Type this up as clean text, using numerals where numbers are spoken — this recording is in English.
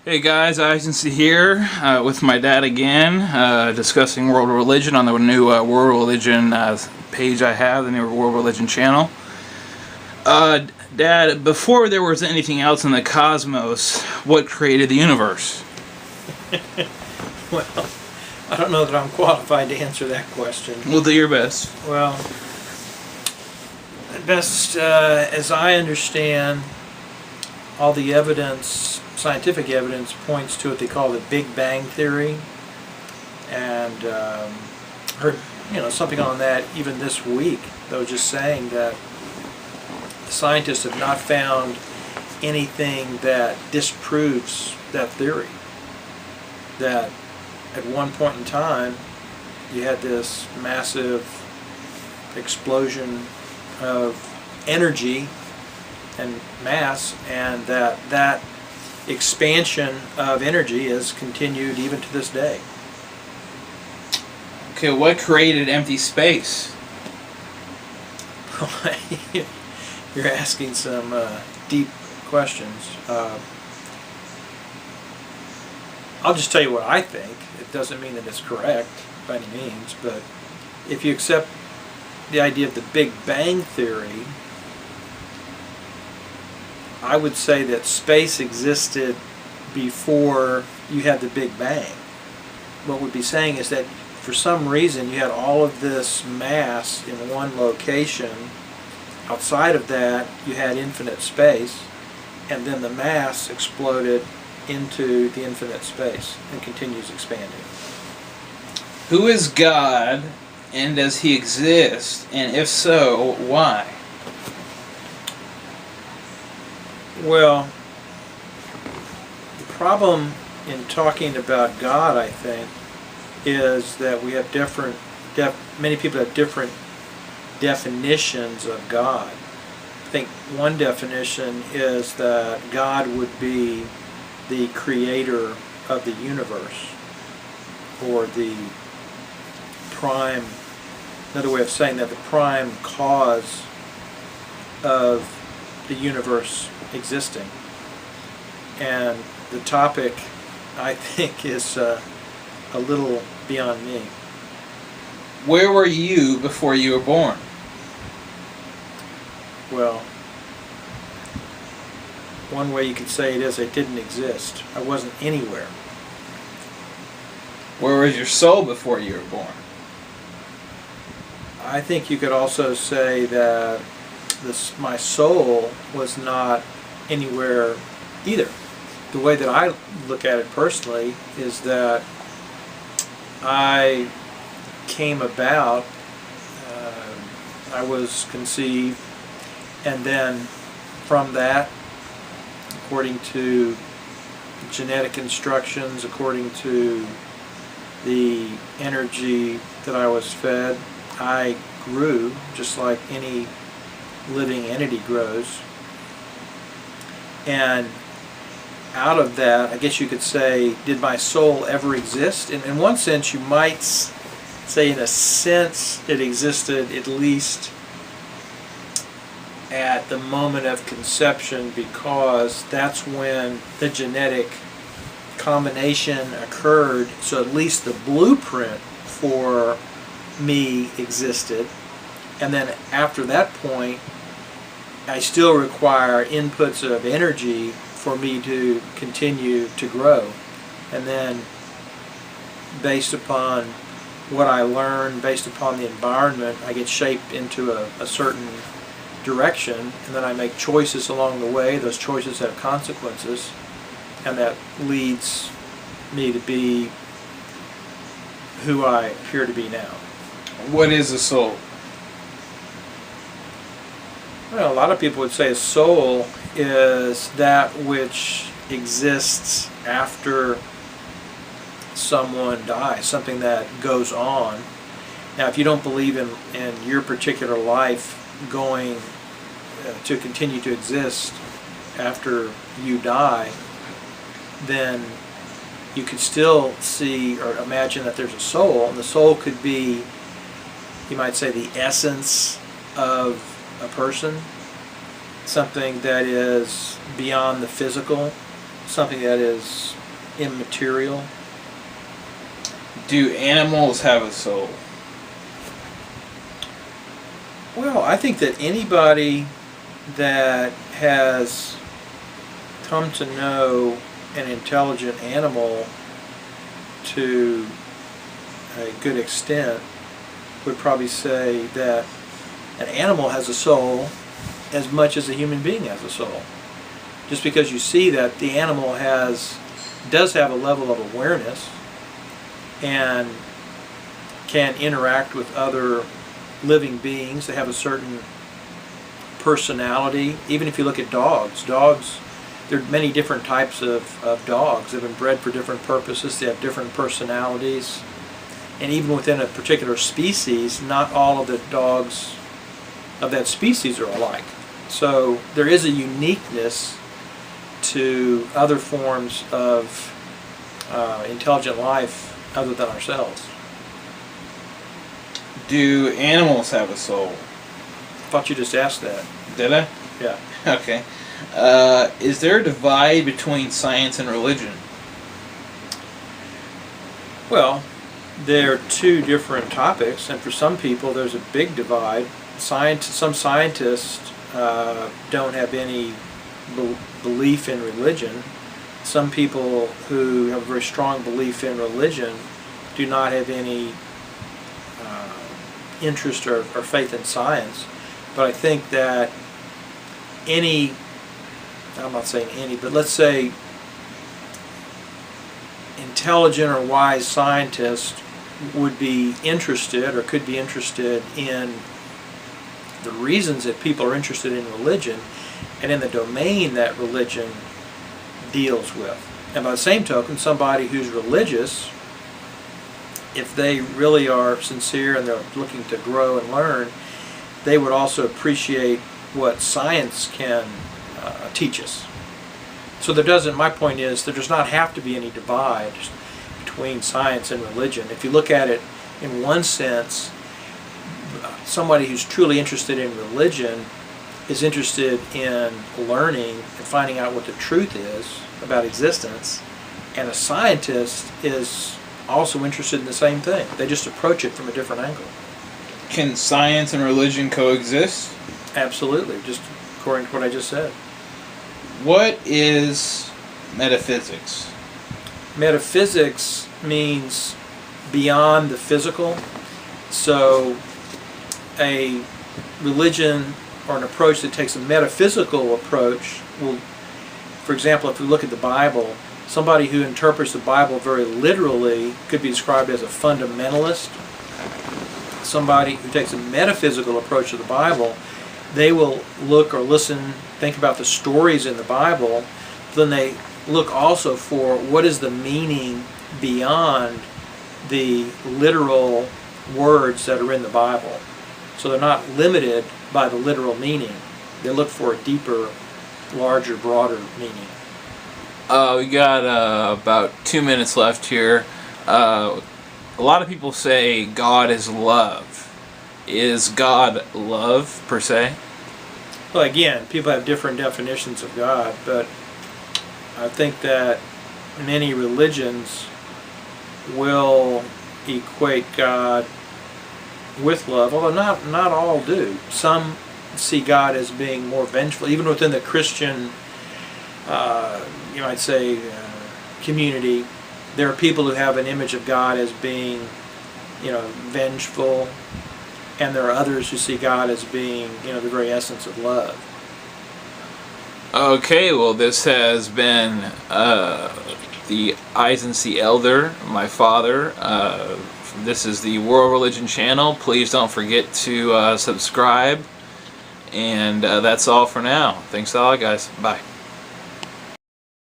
Hey guys, Eisenstein here with my dad again, discussing world religion on the new world religion page I have, the new world religion channel. Dad, before there was anything else in the cosmos, what created the universe? Well, I don't know that I'm qualified to answer that question. We'll do your best. Well, best as I understand, all the evidence, scientific evidence, points to what they call the Big Bang Theory, and heard something on that even this week. They were just saying that scientists have not found anything that disproves that theory. That at one point in time you had this massive explosion of energy and mass, and that expansion of energy has continued even to this day. Okay, what created empty space? You're asking some deep questions. I'll just tell you what I think. It doesn't mean that it's correct by any means, but if you accept the idea of the Big Bang Theory, I would say that space existed before you had the Big Bang. What we'd be saying is that for some reason you had all of this mass in one location. Outside of that you had infinite space, and then the mass exploded into the infinite space and continues expanding. Who is God, and does he exist, and if so, why? Well, the problem in talking about God, I think, is that we have many people have different definitions of God. I think one definition is that God would be the creator of the universe, or the prime, another way of saying that, the prime cause of the universe existing. And the topic, I think, is a little beyond me. Where were you before you were born? Well, one way you could say it is I didn't exist. I wasn't anywhere. Where was your soul before you were born? I think you could also say that my soul was not anywhere either. The way that I look at it personally is that I came about, I was conceived, and then from that, according to genetic instructions, according to the energy that I was fed, I grew just like any living entity grows. And out of that, I guess you could say, did my soul ever exist? In one sense, you might say, in a sense, it existed at least at the moment of conception, because that's when the genetic combination occurred. So at least the blueprint for me existed. And then after that point, I still require inputs of energy for me to continue to grow. And then based upon what I learn, based upon the environment, I get shaped into a certain direction, and then I make choices along the way. Those choices have consequences, and that leads me to be who I appear to be now. What is a soul? Well, a lot of people would say a soul is that which exists after someone dies, something that goes on. Now, if you don't believe in your particular life going to continue to exist after you die, then you could still see or imagine that there's a soul, and the soul could be, you might say, the essence of a person, something that is beyond the physical, something that is immaterial. Do animals have a soul? Well, I think that anybody that has come to know an intelligent animal to a good extent would probably say that an animal has a soul as much as a human being has a soul. Just because you see that the animal does have a level of awareness and can interact with other living beings. They have a certain personality. Even if you look at dogs, there are many different types of dogs. They've been bred for different purposes. They have different personalities. And even within a particular species, not all of the dogs of that species are alike. So there is a uniqueness to other forms of intelligent life other than ourselves. Do animals have a soul? I thought you just asked that. Did I? Yeah. Okay. Is there a divide between science and religion? Well, they're two different topics, and for some people there's a big divide. Some scientists don't have any belief in religion. Some people who have a very strong belief in religion do not have any interest or faith in science. But I think that I'm not saying any, but let's say intelligent or wise scientists would be interested or could be interested in the reasons that people are interested in religion and in the domain that religion deals with. And by the same token, somebody who's religious, if they really are sincere and they're looking to grow and learn, they would also appreciate what science can teach us. So my point is, there does not have to be any divide between science and religion. If you look at it in one sense, somebody who's truly interested in religion is interested in learning and finding out what the truth is about existence, and a scientist is also interested in the same thing. They just approach it from a different angle. Can science and religion coexist? Absolutely, just according to what I just said. What is metaphysics? Metaphysics means beyond the physical. So a religion or an approach that takes a metaphysical approach will, for example, if we look at the Bible, somebody who interprets the Bible very literally could be described as a fundamentalist. Somebody who takes a metaphysical approach to the Bible, they will look or listen, think about the stories in the Bible, then they look also for what is the meaning beyond the literal words that are in the Bible. So they're not limited by the literal meaning. They look for a deeper, larger, broader meaning. We got about 2 minutes left here. A lot of people say God is love. Is God love, per se? Well, again, people have different definitions of God, but I think that many religions will equate God with love, although not all do. Some see God as being more vengeful. Even within the Christian, you might say, community, there are people who have an image of God as being, vengeful, and there are others who see God as being, the very essence of love. Okay, well, this has been the Eisen C. Elder, my father. This is the World Religion channel. Please don't forget to subscribe. And that's all for now. Thanks a lot, guys. Bye.